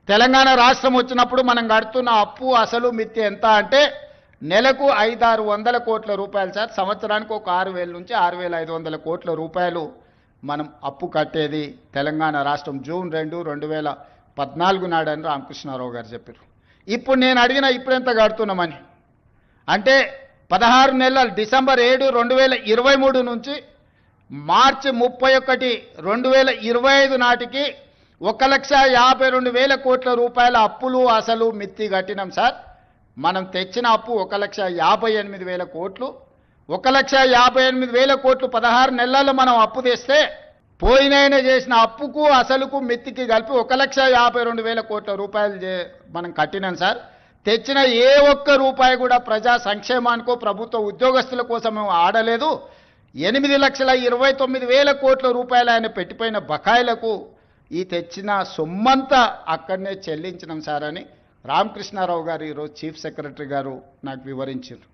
తెలంగాణ రాష్ట్రం వచ్చినప్పుడు మనం కడుతున్న అప్పు అసలు మిత్తి ఎంత అంటే నెలకు 500-600 కోట్ల రూపాయలు సార్. సంవత్సరానికి ఒక 6,000 నుంచి 6,500 కోట్ల రూపాయలు మనం అప్పు కట్టేది తెలంగాణ రాష్ట్రం జూన్ 2, 2014 నాడని రామకృష్ణారావు గారు చెప్పారు. ఇప్పుడు నేను అడిగిన ఇప్పుడెంత కడుతున్నామని అంటే 16 నెలలు డిసెంబర్ 7, 2023 నుంచి మార్చి 31, 2025 నాటికి 1,52,000 కోట్ల రూపాయల అప్పులు అసలు మిత్తి కట్టినాం సార్. మనం తెచ్చిన అప్పు 1,58,000 కోట్లు. 1,58,000 కోట్లు 16 నెలల్లో మనం అప్పు తెస్తే పోయినైనా చేసిన అప్పుకు అసలుకు మిత్తికి కలిపి 1,52,000 కోట్ల రూపాయలు మనం కట్టినాం సార్. తెచ్చిన ఏ ఒక్క రూపాయి కూడా ప్రజా సంక్షేమానికో ప్రభుత్వ ఉద్యోగస్తుల కోసం ఆడలేదు. 8,29,000 కోట్ల రూపాయలు ఆయన పెట్టిపోయిన బకాయిలకు ఈ తెచ్చిన సొమ్మంతా అక్కడనే చెల్లించినాం సార్ అని రామకృష్ణారావు గారు ఈరోజు చీఫ్ సెక్రటరీ గారు నాకు వివరించారు.